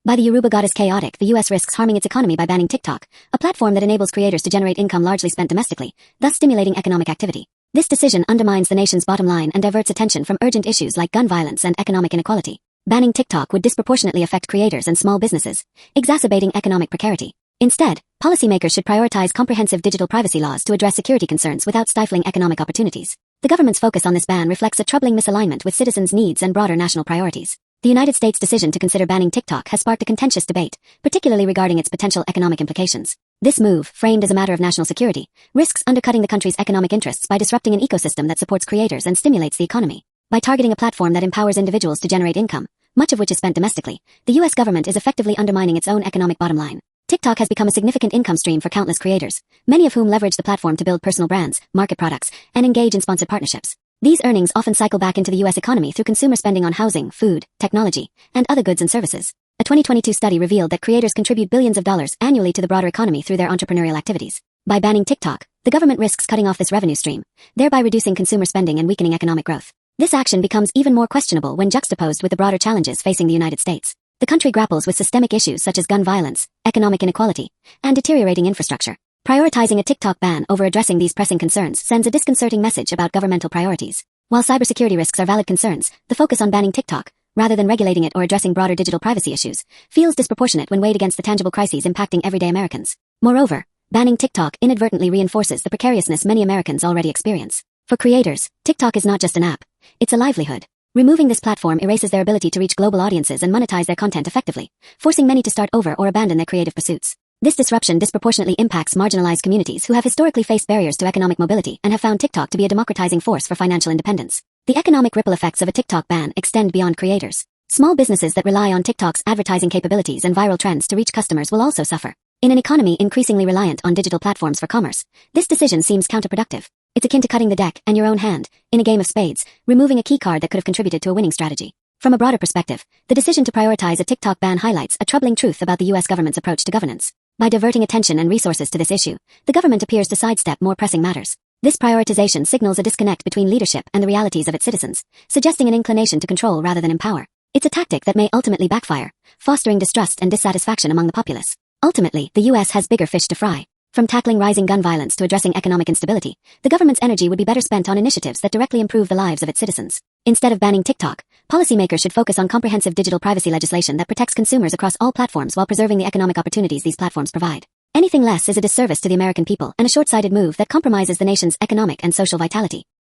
By the Yoruba goddess Kottick, the US risks harming its economy by banning TikTok, a platform that enables creators to generate income largely spent domestically, thus stimulating economic activity. This decision undermines the nation's bottom line and diverts attention from urgent issues like gun violence and economic inequality. Banning TikTok would disproportionately affect creators and small businesses, exacerbating economic precarity. Instead, policymakers should prioritize comprehensive digital privacy laws to address security concerns without stifling economic opportunities. The government's focus on this ban reflects a troubling misalignment with citizens' needs and broader national priorities. The United States' decision to consider banning TikTok has sparked a contentious debate, particularly regarding its potential economic implications. This move, framed as a matter of national security, risks undercutting the country's economic interests by disrupting an ecosystem that supports creators and stimulates the economy. By targeting a platform that empowers individuals to generate income, much of which is spent domestically, the U.S. government is effectively undermining its own economic bottom line. TikTok has become a significant income stream for countless creators, many of whom leverage the platform to build personal brands, market products, and engage in sponsored partnerships. These earnings often cycle back into the U.S. economy through consumer spending on housing, food, technology, and other goods and services. A 2022 study revealed that creators contribute billions of dollars annually to the broader economy through their entrepreneurial activities. By banning TikTok, the government risks cutting off this revenue stream, thereby reducing consumer spending and weakening economic growth. This action becomes even more questionable when juxtaposed with the broader challenges facing the United States. The country grapples with systemic issues such as gun violence, economic inequality, and deteriorating infrastructure. Prioritizing a TikTok ban over addressing these pressing concerns sends a disconcerting message about governmental priorities. While cybersecurity risks are valid concerns, the focus on banning TikTok, rather than regulating it or addressing broader digital privacy issues, feels disproportionate when weighed against the tangible crises impacting everyday Americans. Moreover, banning TikTok inadvertently reinforces the precariousness many Americans already experience. For creators, TikTok is not just an app, it's a livelihood. Removing this platform erases their ability to reach global audiences and monetize their content effectively, forcing many to start over or abandon their creative pursuits. This disruption disproportionately impacts marginalized communities who have historically faced barriers to economic mobility and have found TikTok to be a democratizing force for financial independence. The economic ripple effects of a TikTok ban extend beyond creators. Small businesses that rely on TikTok's advertising capabilities and viral trends to reach customers will also suffer. In an economy increasingly reliant on digital platforms for commerce, this decision seems counterproductive. It's akin to cutting the deck and your own hand, in a game of spades, removing a key card that could have contributed to a winning strategy. From a broader perspective, the decision to prioritize a TikTok ban highlights a troubling truth about the U.S. government's approach to governance. By diverting attention and resources to this issue, the government appears to sidestep more pressing matters. This prioritization signals a disconnect between leadership and the realities of its citizens, suggesting an inclination to control rather than empower. It's a tactic that may ultimately backfire, fostering distrust and dissatisfaction among the populace. Ultimately, the U.S. has bigger fish to fry. From tackling rising gun violence to addressing economic instability, the government's energy would be better spent on initiatives that directly improve the lives of its citizens. Instead of banning TikTok, policymakers should focus on comprehensive digital privacy legislation that protects consumers across all platforms while preserving the economic opportunities these platforms provide. Anything less is a disservice to the American people and a short-sighted move that compromises the nation's economic and social vitality.